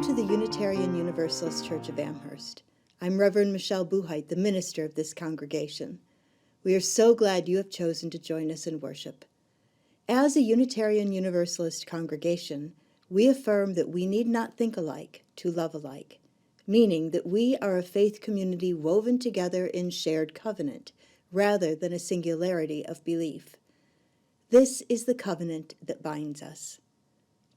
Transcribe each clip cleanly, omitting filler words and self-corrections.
to the Unitarian Universalist Church of Amherst. I'm Reverend Michelle Buhite, the minister of this congregation. We are so glad you have chosen to join us in worship. As a Unitarian Universalist congregation, we affirm that we need not think alike to love alike, meaning that we are a faith community woven together in shared covenant, rather than a singularity of belief. This is the covenant that binds us.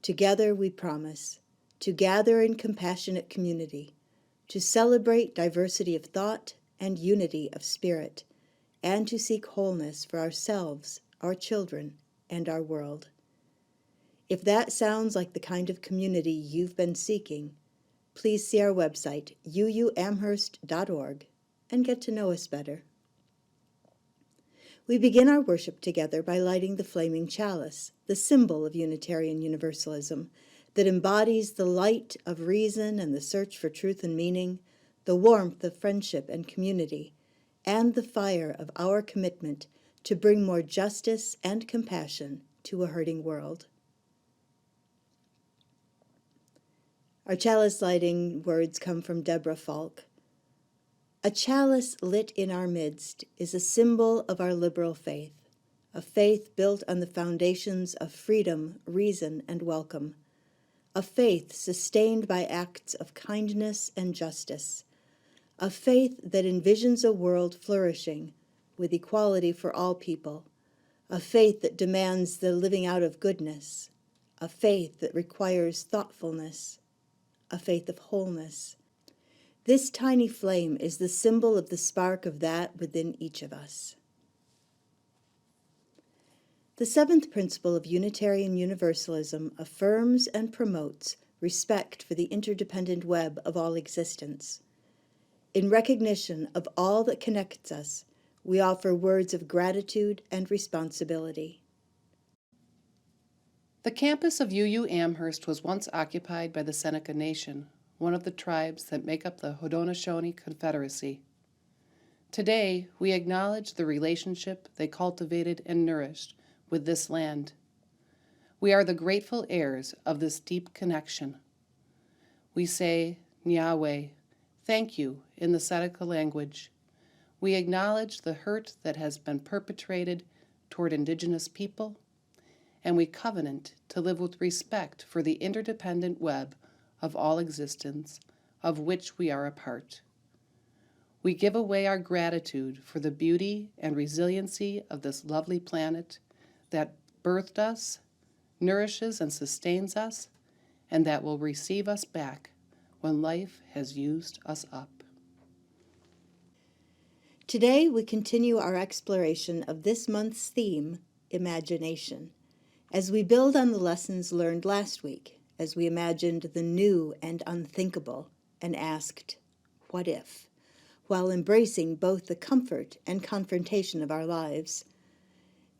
Together we promise to gather in compassionate community, to celebrate diversity of thought and unity of spirit, and to seek wholeness for ourselves, our children, and our world. If that sounds like the kind of community you've been seeking, please see our website, uuamherst.org, and get to know us better. We begin our worship together by lighting the flaming chalice, the symbol of Unitarian Universalism, that embodies the light of reason and the search for truth and meaning, the warmth of friendship and community, and the fire of our commitment to bring more justice and compassion to a hurting world. Our chalice lighting words come from Deborah Falk. A chalice lit in our midst is a symbol of our liberal faith, a faith built on the foundations of freedom, reason, and welcome, a faith sustained by acts of kindness and justice, a faith that envisions a world flourishing with equality for all people, a faith that demands the living out of goodness, a faith that requires thoughtfulness, a faith of wholeness. This tiny flame is the symbol of the spark of that within each of us. The seventh principle of Unitarian Universalism affirms and promotes respect for the interdependent web of all existence. In recognition of all that connects us, we offer words of gratitude and responsibility. The campus of UU Amherst was once occupied by the Seneca Nation, one of the tribes that make up the Haudenosaunee Confederacy. Today, we acknowledge the relationship they cultivated and nourished with this land. We are the grateful heirs of this deep connection. We say, Nyahweh, thank you, in the Seneca language. We acknowledge the hurt that has been perpetrated toward Indigenous people, and we covenant to live with respect for the interdependent web of all existence, of which we are a part. We give away our gratitude for the beauty and resiliency of this lovely planet that birthed us, nourishes and sustains us, and that will receive us back when life has used us up. Today, we continue our exploration of this month's theme, imagination, as we build on the lessons learned last week, as we imagined the new and unthinkable and asked, what if, while embracing both the comfort and confrontation of our lives.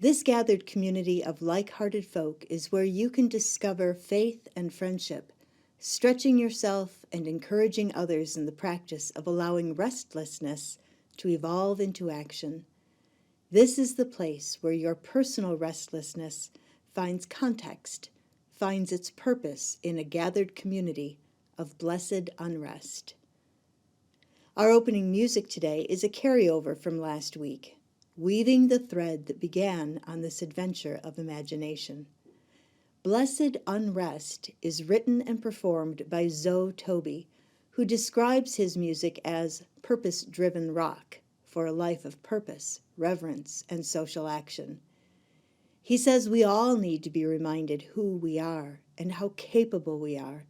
This gathered community of like-hearted folk is where you can discover faith and friendship, stretching yourself and encouraging others in the practice of allowing restlessness to evolve into action. This is the place where your personal restlessness finds context, finds its purpose in a gathered community of blessed unrest. Our opening music today is a carryover from last week, weaving the thread that began on this adventure of imagination. Blessed Unrest is written and performed by Zoe Toby, who describes his music as purpose-driven rock for a life of purpose, reverence, and social action. He says we all need to be reminded who we are and how capable we are,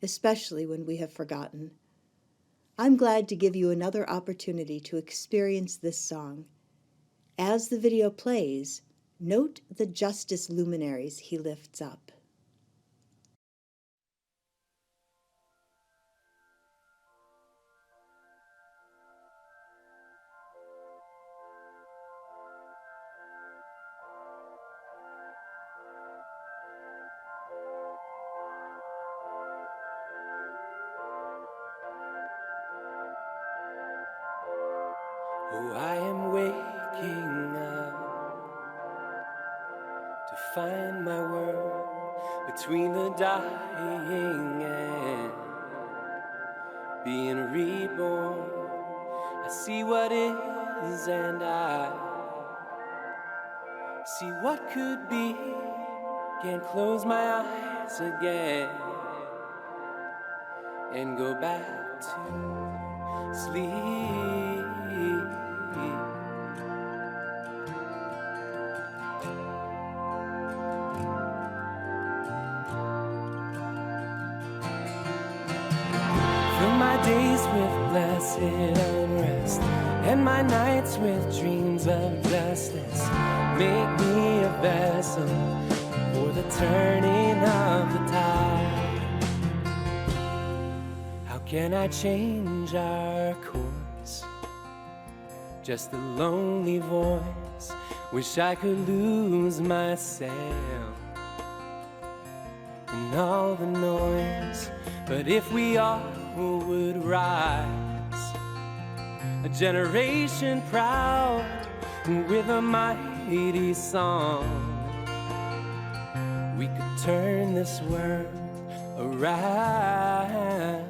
especially when we have forgotten. I'm glad to give you another opportunity to experience this song. As the video plays, note the justice luminaries he lifts up. Oh, I am waking up to find my world between the dying and being reborn. I see what is and I see what could be. Can't close my eyes again and go back to sleep. Fill my days with blessed unrest and my nights with dreams of justice. Make me a vessel for the turning of the tide. How can I change our course? Just a lonely voice. Wish I could lose myself in all the noise. But if we all would rise, a generation proud with a mighty song, we could turn this world around.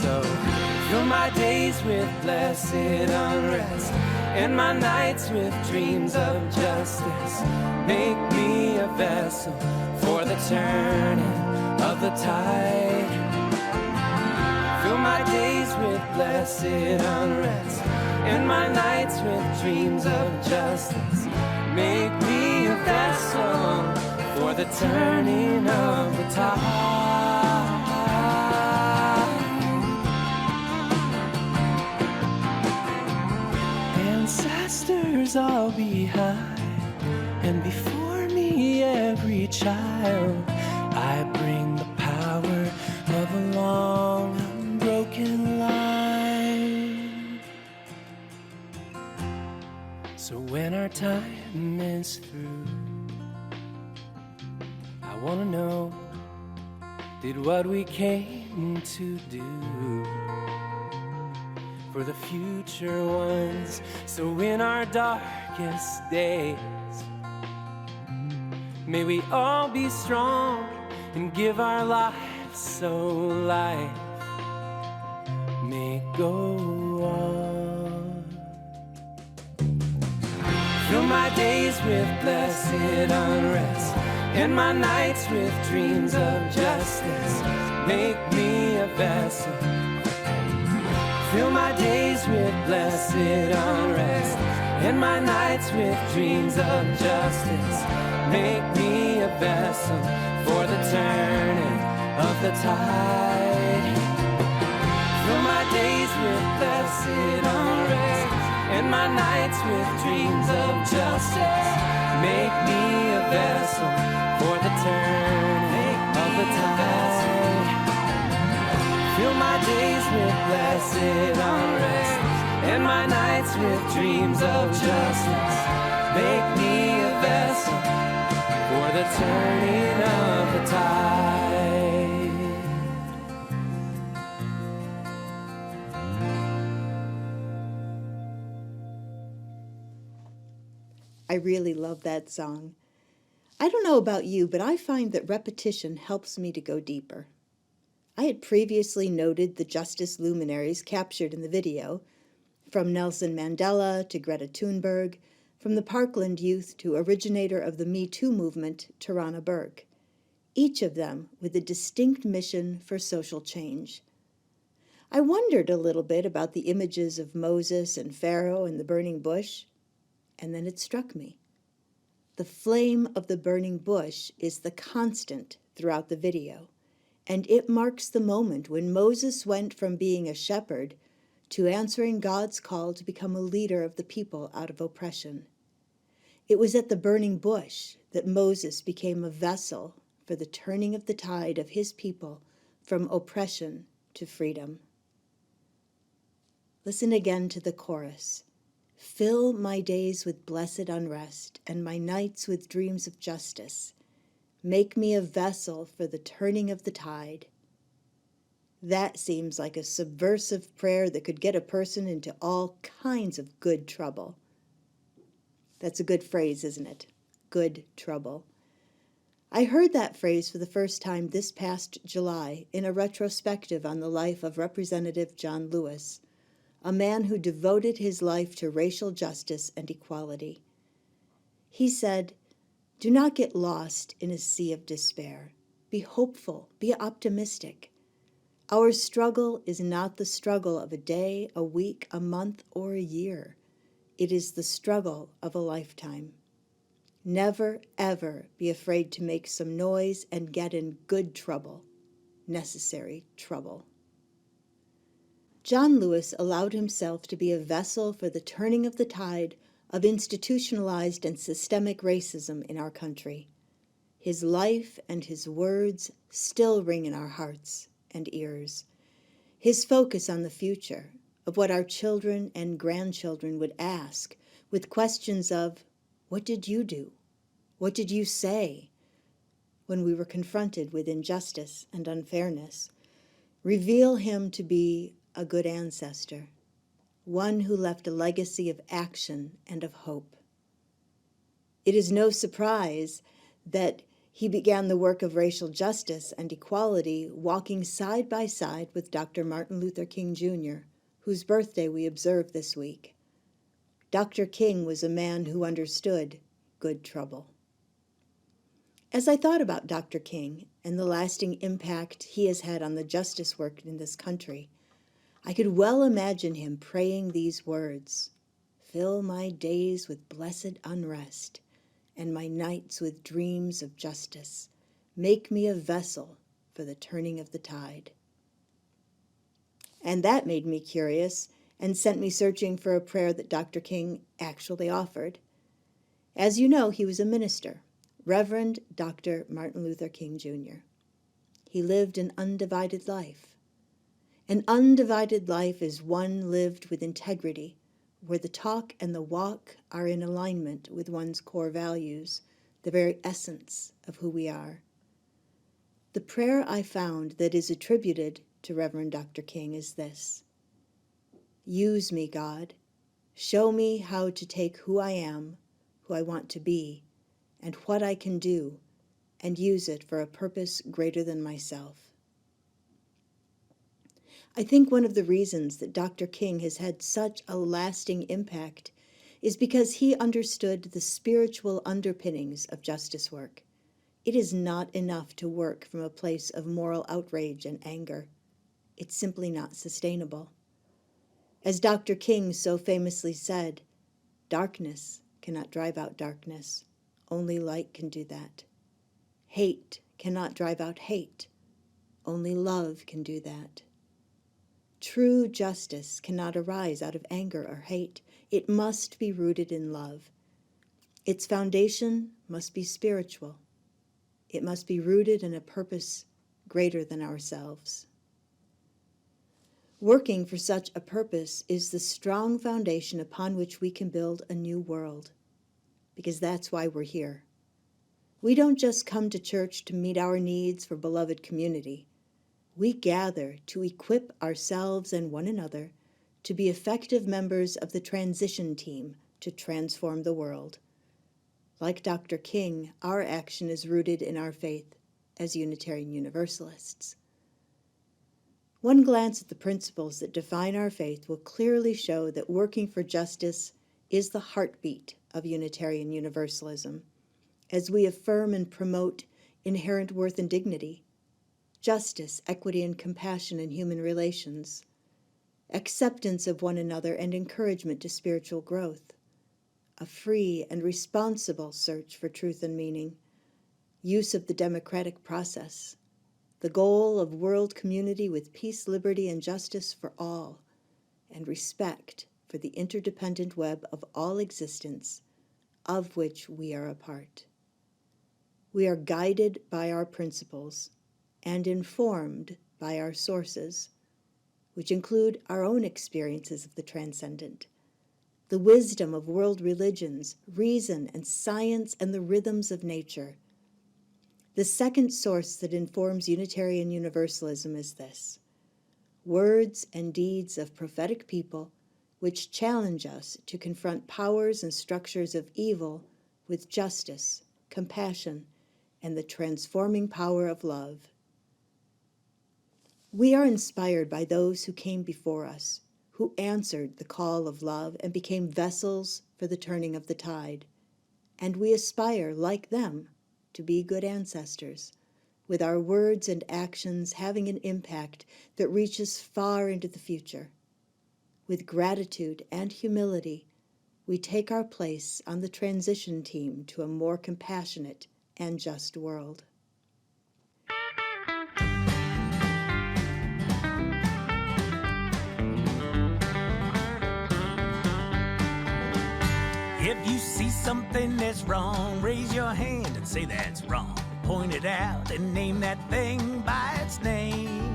So fill my days with blessed unrest and my nights with dreams of justice. Make me a vessel for the turning of the tide. Fill my days with blessed unrest and my nights with dreams of justice. Make me a vessel for the turning of the tide. Ancestors all behind, and before me every child. I bring the power of a long unbroken line. So when our time is through, I wanna know, did what we came to do for the future ones. So in our darkest days, may we all be strong and give our lives so life may go on. Fill my days with blessed unrest and my nights with dreams of justice. Make me a vessel. Fill my days with blessed unrest and my nights with dreams of justice. Make me a vessel for the turning of the tide. Fill my days with blessed unrest and my nights with dreams of justice. Make me a vessel for the turning of the tide. Fill my days with blessed unrest and my nights with dreams of justice. Make me a vessel for the turning of the tide. I really love that song. I don't know about you, but I find that repetition helps me to go deeper. I had previously noted the justice luminaries captured in the video, from Nelson Mandela to Greta Thunberg, from the Parkland youth to originator of the Me Too movement, Tarana Burke, each of them with a distinct mission for social change. I wondered a little bit about the images of Moses and Pharaoh and the burning bush, and then it struck me. The flame of the burning bush is the constant throughout the video, and it marks the moment when Moses went from being a shepherd to answering God's call to become a leader of the people out of oppression. It was at the burning bush that Moses became a vessel for the turning of the tide of his people from oppression to freedom. Listen again to the chorus. Fill my days with blessed unrest and my nights with dreams of justice. Make me a vessel for the turning of the tide. That seems like a subversive prayer that could get a person into all kinds of good trouble. That's a good phrase, isn't it? Good trouble. I heard that phrase for the first time this past July in a retrospective on the life of Representative John Lewis, a man who devoted his life to racial justice and equality. He said, "Do not get lost in a sea of despair. Be hopeful, be optimistic. Our struggle is not the struggle of a day, a week, a month, or a year. It is the struggle of a lifetime. Never, ever be afraid to make some noise and get in good trouble, necessary trouble." John Lewis allowed himself to be a vessel for the turning of the tide of institutionalized and systemic racism in our country. His life and his words still ring in our hearts and ears. His focus on the future, of what our children and grandchildren would ask, with questions of, "What did you do? What did you say?" when we were confronted with injustice and unfairness, reveal him to be a good ancestor, one who left a legacy of action and of hope. It is no surprise that he began the work of racial justice and equality walking side by side with Dr. Martin Luther King Jr., whose birthday we observe this week. Dr. King was a man who understood good trouble. As I thought about Dr. King and the lasting impact he has had on the justice work in this country, I could well imagine him praying these words, "Fill my days with blessed unrest, and my nights with dreams of justice. Make me a vessel for the turning of the tide." And that made me curious and sent me searching for a prayer that Dr. King actually offered. As you know, he was a minister, Reverend Dr. Martin Luther King Jr. He lived an undivided life. An undivided life is one lived with integrity, where the talk and the walk are in alignment with one's core values, the very essence of who we are. The prayer I found that is attributed to Reverend Dr. King is this: "Use me, God. Show me how to take who I am, who I want to be, and what I can do, and use it for a purpose greater than myself." I think one of the reasons that Dr. King has had such a lasting impact is because he understood the spiritual underpinnings of justice work. It is not enough to work from a place of moral outrage and anger. It's simply not sustainable. As Dr. King so famously said, "Darkness cannot drive out darkness. Only light can do that. Hate cannot drive out hate. Only love can do that. True justice cannot arise out of anger or hate. It must be rooted in love. Its foundation must be spiritual. It must be rooted in a purpose greater than ourselves." Working for such a purpose is the strong foundation upon which we can build a new world, because that's why we're here. We don't just come to church to meet our needs for beloved community. We gather to equip ourselves and one another to be effective members of the transition team to transform the world. Like Dr. King, our action is rooted in our faith as Unitarian Universalists. One glance at the principles that define our faith will clearly show that working for justice is the heartbeat of Unitarian Universalism, as we affirm and promote inherent worth and dignity, justice, equity, and compassion in human relations, acceptance of one another and encouragement to spiritual growth, a free and responsible search for truth and meaning, use of the democratic process, the goal of world community with peace, liberty, and justice for all, and respect for the interdependent web of all existence, of which we are a part. We are guided by our principles and informed by our sources, which include our own experiences of the transcendent, the wisdom of world religions, reason and science, and the rhythms of nature. The second source that informs Unitarian Universalism is this: words and deeds of prophetic people which challenge us to confront powers and structures of evil with justice, compassion, and the transforming power of love. We are inspired by those who came before us, who answered the call of love and became vessels for the turning of the tide. And we aspire, like them, to be good ancestors, with our words and actions having an impact that reaches far into the future. With gratitude and humility, we take our place on the transition team to a more compassionate and just world. If you see something that's wrong, raise your hand and say that's wrong. Point it out and name that thing by its name.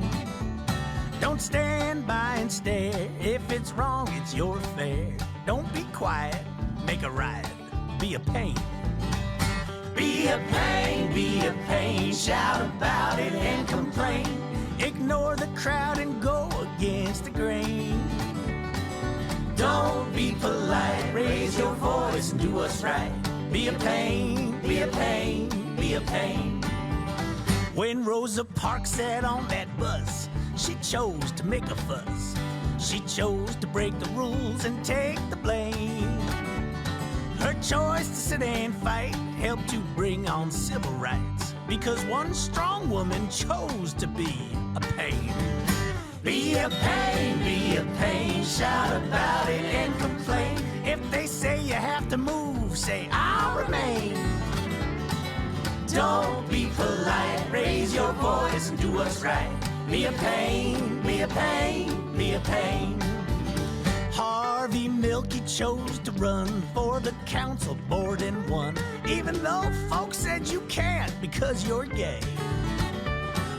Don't stand by and stare. If it's wrong, it's your affair. Don't be quiet, make a riot, be a pain. Be a pain, shout about it and complain. Ignore the crowd and go against the grain. Don't be polite, raise your voice and do what's right. Be a pain, be a pain, be a pain. When Rosa Parks sat on that bus, she chose to make a fuss. She chose to break the rules and take the blame. Her choice to sit and fight helped to bring on civil rights, because one strong woman chose to be a pain. Be a pain, shout about it and complain. If they say you have to move, say I'll remain. Don't be polite, raise your voice and do what's right. Be a pain, be a pain, be a pain. Harvey Milk chose to run for the council board and won, even though folks said you can't because you're gay.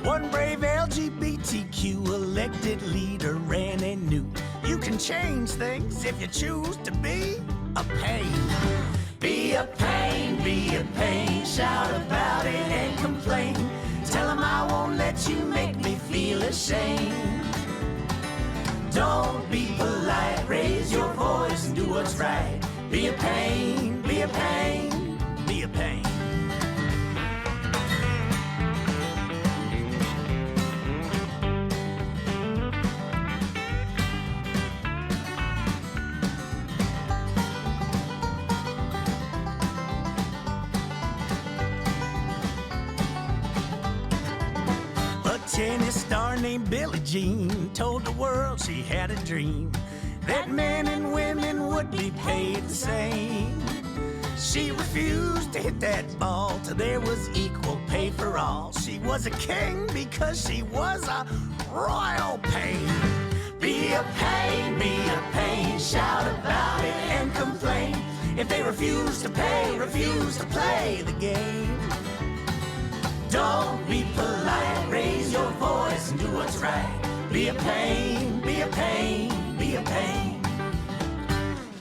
One brave LGBTQ elected leader ran and knew you can change things if you choose to be a pain. Be a pain, shout about it and complain. Tell 'em I won't let you make me feel ashamed. Don't be polite, raise your voice and do what's right. Be a pain, be a pain, be a pain. Tennis star named Billie Jean told the world she had a dream that men and women would be paid the same. She refused to hit that ball till there was equal pay for all. She was a king because she was a royal pain. Be a pain, shout about it and complain. If they refuse to pay, refuse to play the game. Don't be polite, raise your voice and do what's right. Be a pain, be a pain, be a pain.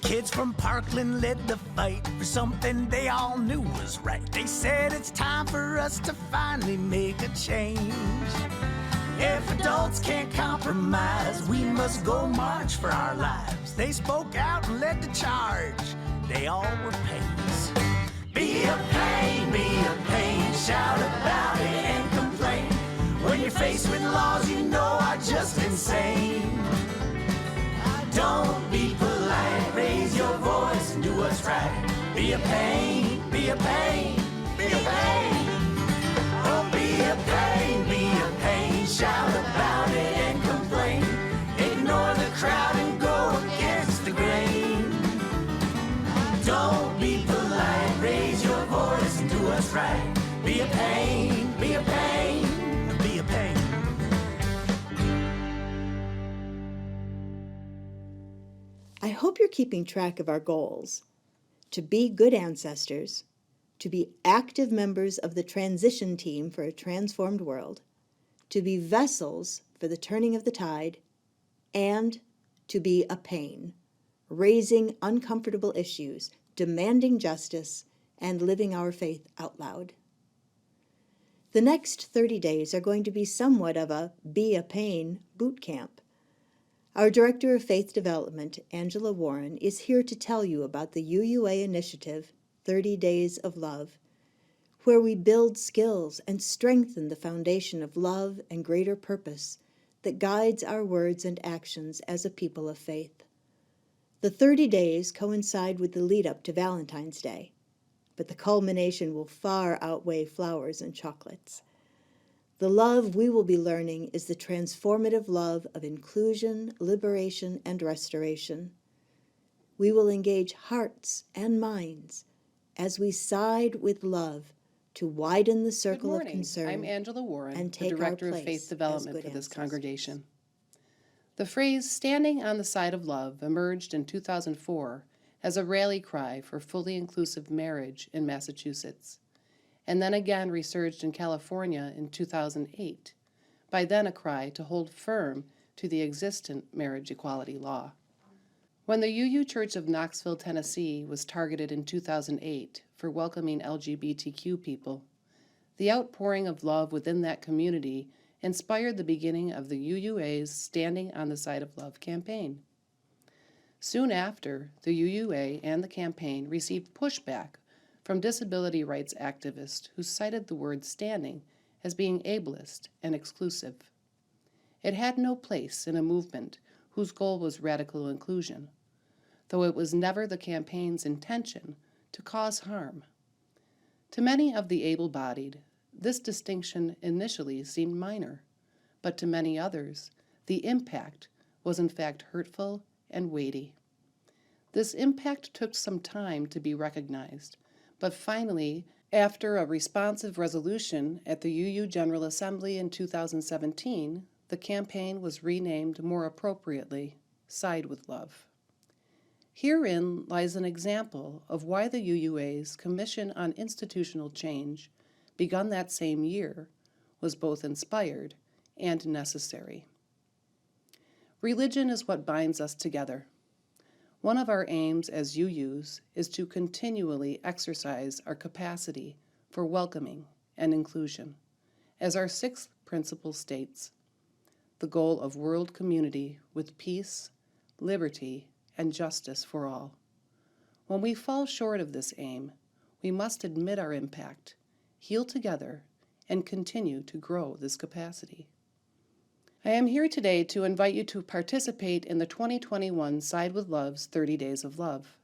Kids from Parkland led the fight for something they all knew was right. They said it's time for us to finally make a change. If adults can't compromise, we must go march for our lives. They spoke out and led the charge. They all were pains. Be a pain, shout about it and complain. When you're faced with laws you know are just insane. Don't be polite, raise your voice and do what's right. Be a pain, be a pain, be a pain. Oh, be a pain, shout about it and complain. Ignore the crowd and go against the grain. Don't be polite, raise your voice and do what's right. Be a pain, be a pain, be a pain. I hope you're keeping track of our goals: to be good ancestors, to be active members of the transition team for a transformed world, to be vessels for the turning of the tide, and to be a pain, raising uncomfortable issues, demanding justice, and living our faith out loud. The next 30 days are going to be somewhat of a Be a Pain boot camp. Our Director of Faith Development, Angela Warren, is here to tell you about the UUA initiative, 30 Days of Love, where we build skills and strengthen the foundation of love and greater purpose that guides our words and actions as a people of faith. The 30 days coincide with the lead-up to Valentine's Day, but the culmination will far outweigh flowers and chocolates. The love we will be learning is the transformative love of inclusion, liberation, and restoration. We will engage hearts and minds as we side with love to widen the Good circle of morning. concern I'm Angela Warren, and the take our Director of place Faith as Development good for this ancestors. congregation. The phrase "standing on the side of love" emerged in 2004 as a rally cry for fully inclusive marriage in Massachusetts, and then again resurged in California in 2008, by then a cry to hold firm to the existent marriage equality law. When the UU Church of Knoxville, Tennessee was targeted in 2008 for welcoming LGBTQ people, the outpouring of love within that community inspired the beginning of the UUA's Standing on the Side of Love campaign. Soon after, the UUA and the campaign received pushback from disability rights activists who cited the word standing as being ableist and exclusive. It had no place in a movement whose goal was radical inclusion, though it was never the campaign's intention to cause harm. To many of the able-bodied, this distinction initially seemed minor, but to many others, the impact was in fact hurtful and weighty. This impact took some time to be recognized, but finally, after a responsive resolution at the UU General Assembly in 2017, the campaign was renamed more appropriately, Side with Love. Herein lies an example of why the UUA's Commission on Institutional Change, begun that same year, was both inspired and necessary. Religion is what binds us together. One of our aims as UUs is to continually exercise our capacity for welcoming and inclusion. As our sixth principle states, the goal of world community with peace, liberty, and justice for all. When we fall short of this aim, we must admit our impact, heal together, and continue to grow this capacity. I am here today to invite you to participate in the 2021 Side with Love's 30 Days of Love.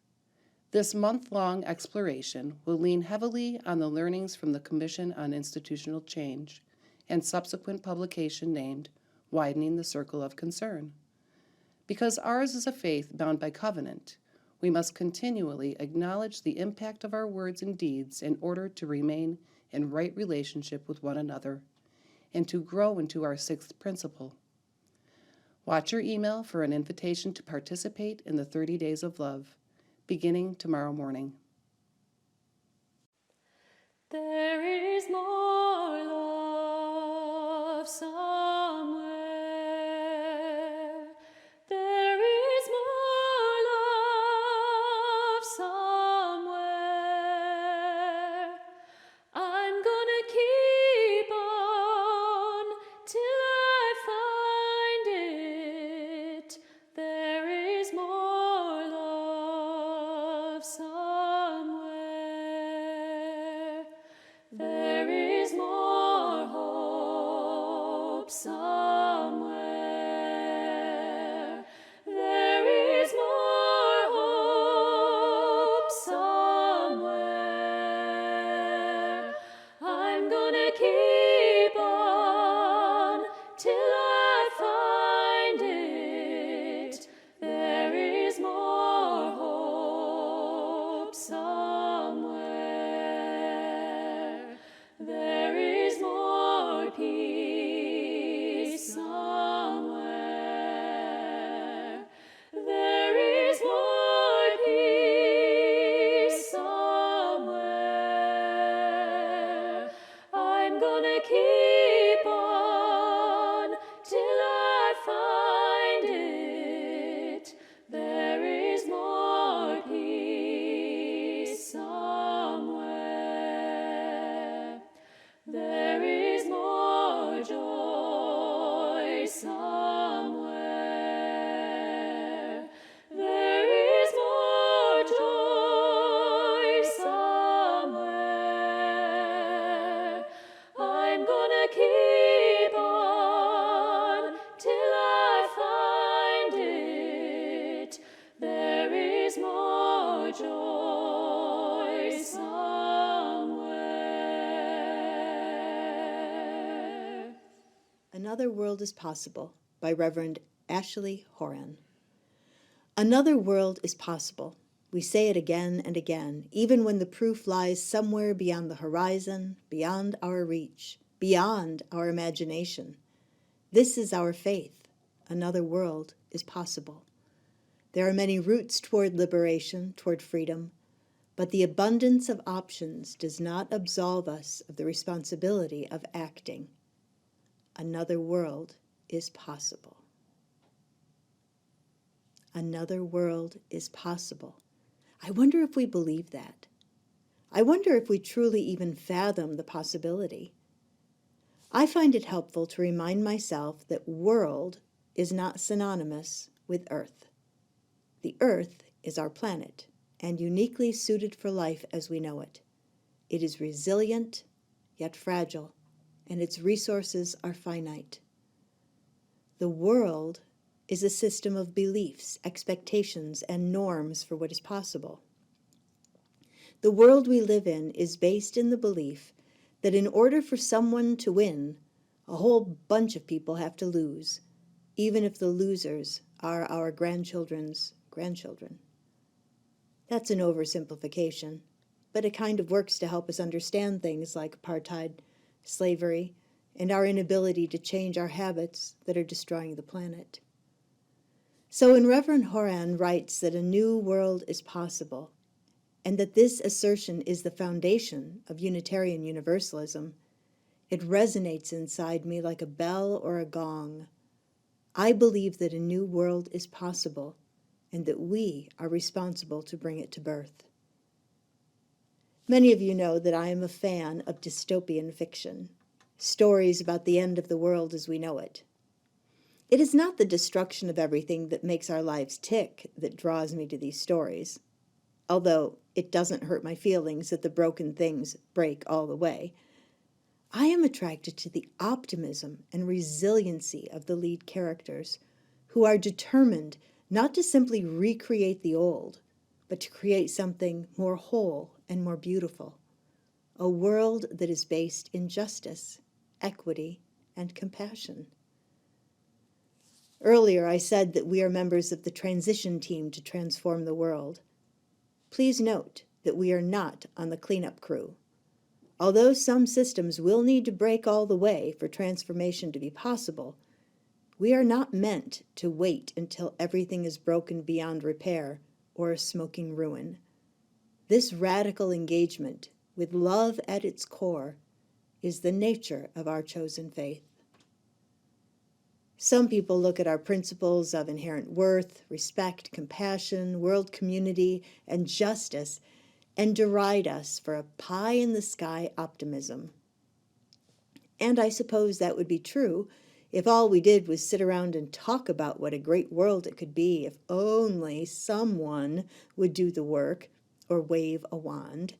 This month-long exploration will lean heavily on the learnings from the Commission on Institutional Change and subsequent publication named Widening the Circle of Concern. Because ours is a faith bound by covenant, we must continually acknowledge the impact of our words and deeds in order to remain in right relationship with one another and to grow into our sixth principle. Watch your email for an invitation to participate in the 30 Days of Love, beginning tomorrow morning. There is more love somewhere. There is more love somewhere. I'm gonna keep on till I find it. There is more love somewhere. There is more hope somewhere. There is more hope somewhere. I'm gonna keep on till I find it. There is more hope somewhere. There is more peace somewhere. There is more peace somewhere. I'm gonna keep on till I find it. There is more peace somewhere. There is more joy somewhere. Another World is Possible by Reverend Ashley Horan. Another world is possible. We say it again and again, even when the proof lies somewhere beyond the horizon, beyond our reach, beyond our imagination. This is our faith. Another world is possible. There are many routes toward liberation, toward freedom, but the abundance of options does not absolve us of the responsibility of acting. Another world is possible. Another world is possible. I wonder if we believe that. I wonder if we truly even fathom the possibility. I find it helpful to remind myself that world is not synonymous with Earth. The Earth is our planet and uniquely suited for life as we know it. It is resilient, yet fragile, and its resources are finite. The world is a system of beliefs, expectations, and norms for what is possible. The world we live in is based in the belief that in order for someone to win, a whole bunch of people have to lose, even if the losers are our grandchildren's grandchildren. That's an oversimplification, but it kind of works to help us understand things like apartheid, slavery, and our inability to change our habits that are destroying the planet. So when Reverend Horan writes that a new world is possible, and that this assertion is the foundation of Unitarian Universalism, it resonates inside me like a bell or a gong. I believe that a new world is possible, and that we are responsible to bring it to birth. Many of you know that I am a fan of dystopian fiction, stories about the end of the world as we know it. It is not the destruction of everything that makes our lives tick that draws me to these stories, although it doesn't hurt my feelings that the broken things break all the way. I am attracted to the optimism and resiliency of the lead characters, who are determined not to simply recreate the old, but to create something more whole and more beautiful, a world that is based in justice, equity, and compassion. Earlier, I said that we are members of the transition team to transform the world. Please note that we are not on the cleanup crew. Although some systems will need to break all the way for transformation to be possible, we are not meant to wait until everything is broken beyond repair or a smoking ruin. This radical engagement, with love at its core, is the nature of our chosen faith. Some people look at our principles of inherent worth, respect, compassion, world community, and justice and deride us for a pie-in-the-sky optimism. And I suppose that would be true if all we did was sit around and talk about what a great world it could be if only someone would do the work or wave a wand.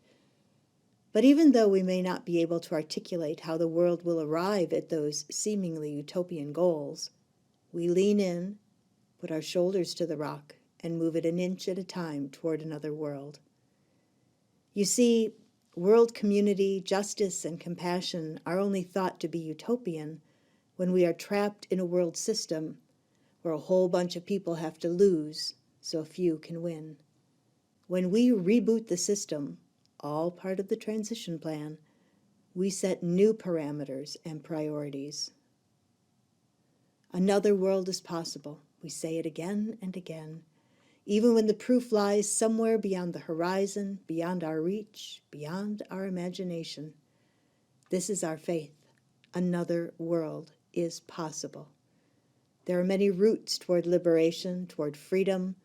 But even though we may not be able to articulate how the world will arrive at those seemingly utopian goals, we lean in, put our shoulders to the rock, and move it an inch at a time toward another world. You see, world community, justice, and compassion are only thought to be utopian when we are trapped in a world system where a whole bunch of people have to lose so a few can win. When we reboot the system, all part of the transition plan, we set new parameters and priorities. Another world is possible. We say it again and again, even when the proof lies somewhere beyond the horizon, beyond our reach, beyond our imagination. This is our faith. Another world is possible. There are many routes toward liberation, toward freedom,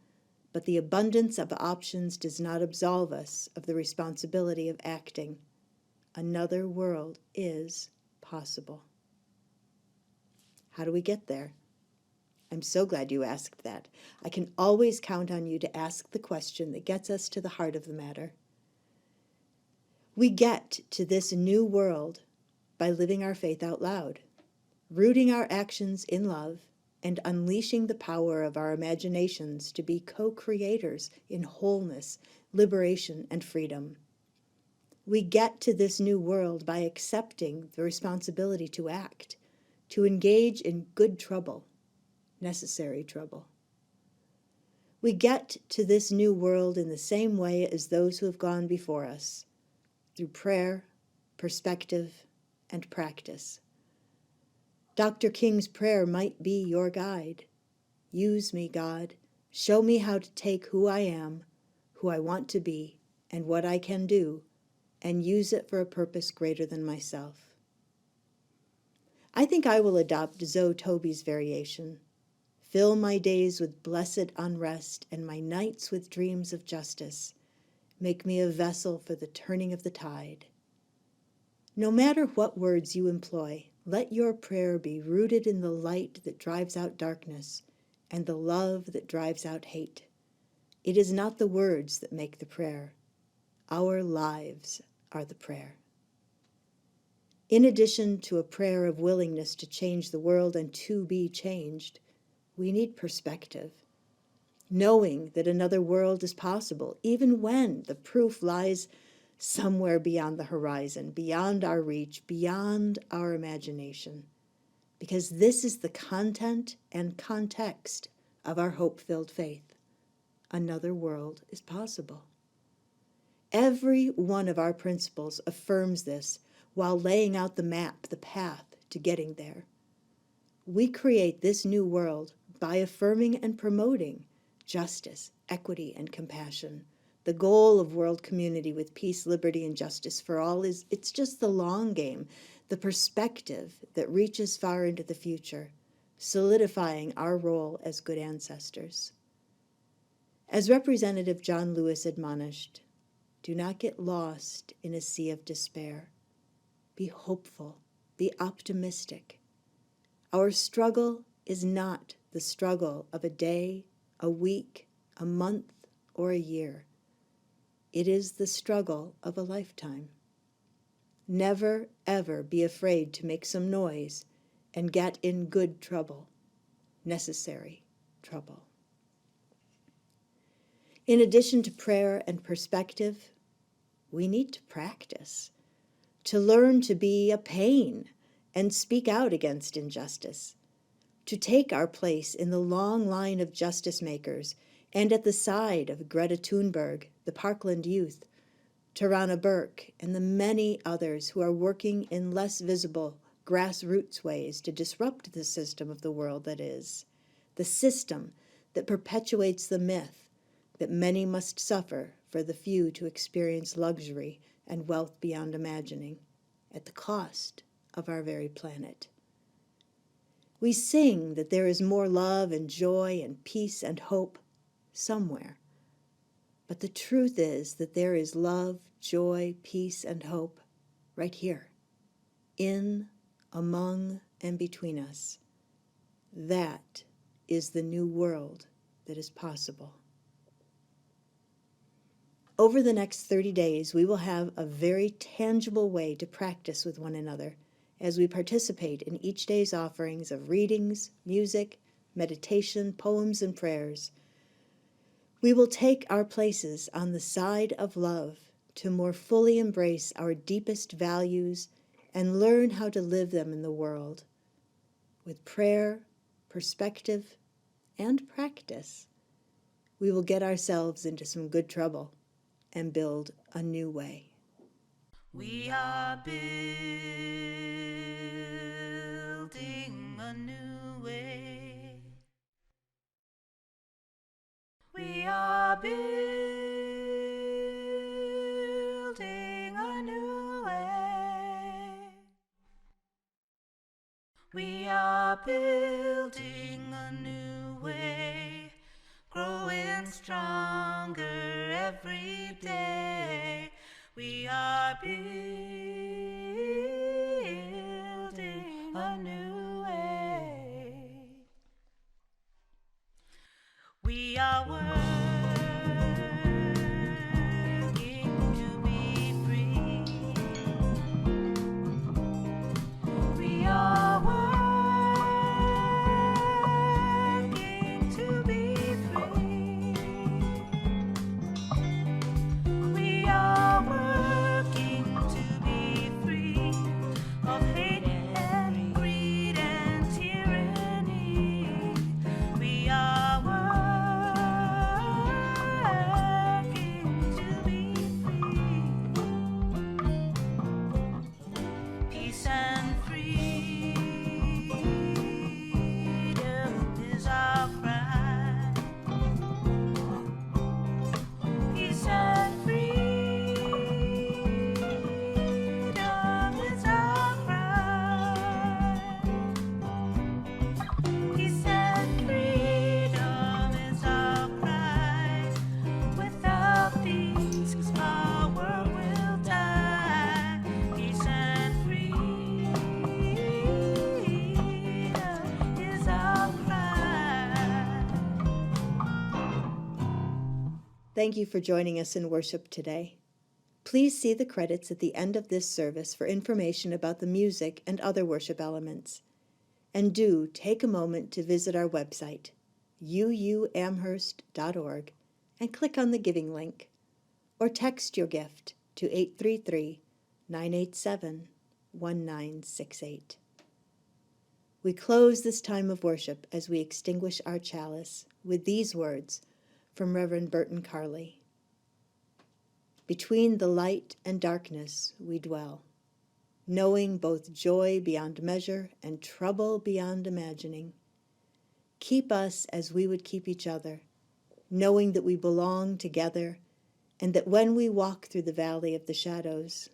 but the abundance of options does not absolve us of the responsibility of acting. Another world is possible. How do we get there? I'm so glad you asked that. I can always count on you to ask the question that gets us to the heart of the matter. We get to this new world by living our faith out loud, rooting our actions in love, and unleashing the power of our imaginations to be co-creators in wholeness, liberation, and freedom. We get to this new world by accepting the responsibility to act, to engage in good trouble, necessary trouble. We get to this new world in the same way as those who have gone before us, through prayer, perspective, and practice. Dr. King's prayer might be your guide. Use me, God. Show me how to take who I am, who I want to be, and what I can do, and use it for a purpose greater than myself. I think I will adopt Zoe Toby's variation. Fill my days with blessed unrest and my nights with dreams of justice. Make me a vessel for the turning of the tide. No matter what words you employ, let your prayer be rooted in the light that drives out darkness and the love that drives out hate. It is not the words that make the prayer. Our lives are the prayer. In addition to a prayer of willingness to change the world and to be changed, we need perspective, knowing that another world is possible, even when the proof lies somewhere beyond the horizon, beyond our reach, beyond our imagination, because this is the content and context of our hope-filled faith. Another world is possible. Every one of our principles affirms this while laying out the map, the path to getting there. We create this new world by affirming and promoting justice, equity, and compassion. The goal of world community with peace, liberty, and justice for all it's just the long game, the perspective that reaches far into the future, solidifying our role as good ancestors. As Representative John Lewis admonished, do not get lost in a sea of despair. Be hopeful, be optimistic. Our struggle is not the struggle of a day, a week, a month, or a year. It is the struggle of a lifetime. Never, ever be afraid to make some noise and get in good trouble, necessary trouble. In addition to prayer and perspective, we need to practice, to learn to be a pain and speak out against injustice, to take our place in the long line of justice makers and at the side of Greta Thunberg, the Parkland Youth, Tarana Burke, and the many others who are working in less visible, grassroots ways to disrupt the system of the world that is, the system that perpetuates the myth that many must suffer for the few to experience luxury and wealth beyond imagining, at the cost of our very planet. We sing that there is more love and joy and peace and hope somewhere. But the truth is that there is love, joy, peace, and hope right here, in, among, and between us. That is the new world that is possible. Over the next 30 days, we will have a very tangible way to practice with one another as we participate in each day's offerings of readings, music, meditation, poems, and prayers. We will take our places on the side of love to more fully embrace our deepest values and learn how to live them in the world. With prayer, perspective, and practice, we will get ourselves into some good trouble and build a new way. We are building a new way. We are building a new way. We are building a new way, growing stronger every day. We are building a new way. We are working to be free. We are working to be free. We are working to be free of hate and greed. Thank you for joining us in worship today. Please see the credits at the end of this service for information about the music and other worship elements. And do take a moment to visit our website, uuamherst.org, and click on the giving link, or text your gift to 833-987-1968. We close this time of worship as we extinguish our chalice with these words from Reverend Burton Carley. Between the light and darkness we dwell, knowing both joy beyond measure and trouble beyond imagining. Keep us as we would keep each other, knowing that we belong together, and that when we walk through the valley of the shadows,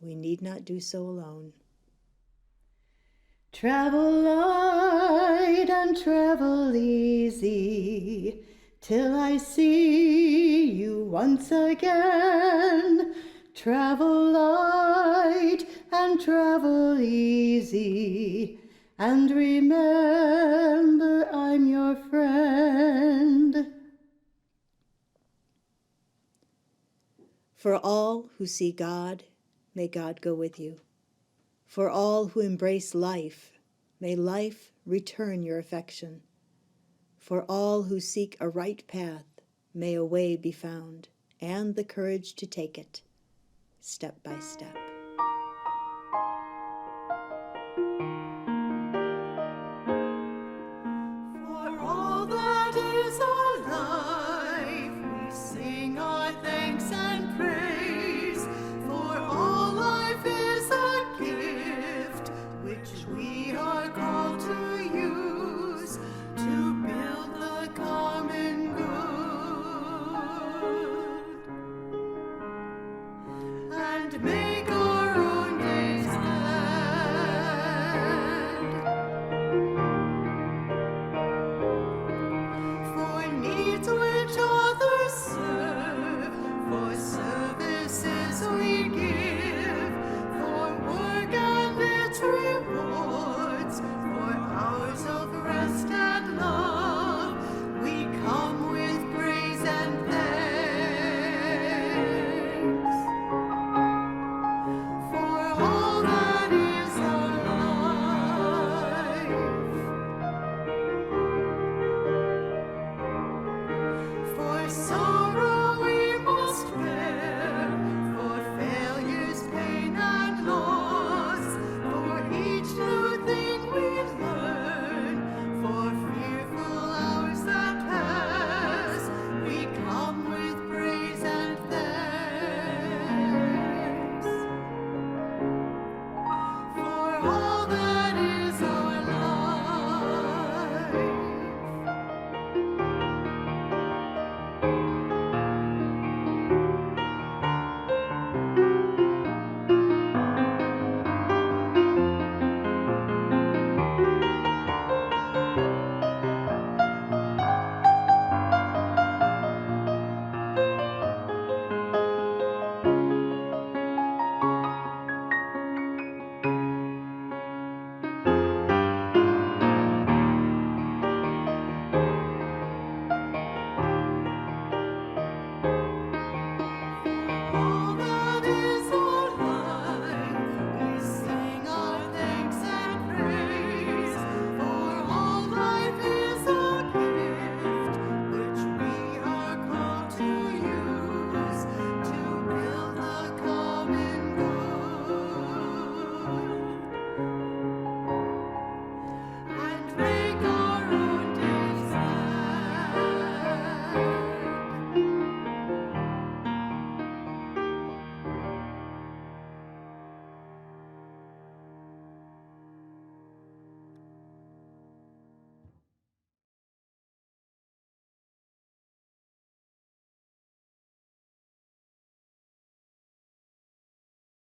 we need not do so alone. Travel light and travel easy, till I see you once again. Travel light and travel easy, and remember I'm your friend. For all who see God, may God go with you. For all who embrace life, may life return your affection. For all who seek a right path, may a way be found, and the courage to take it, step by step.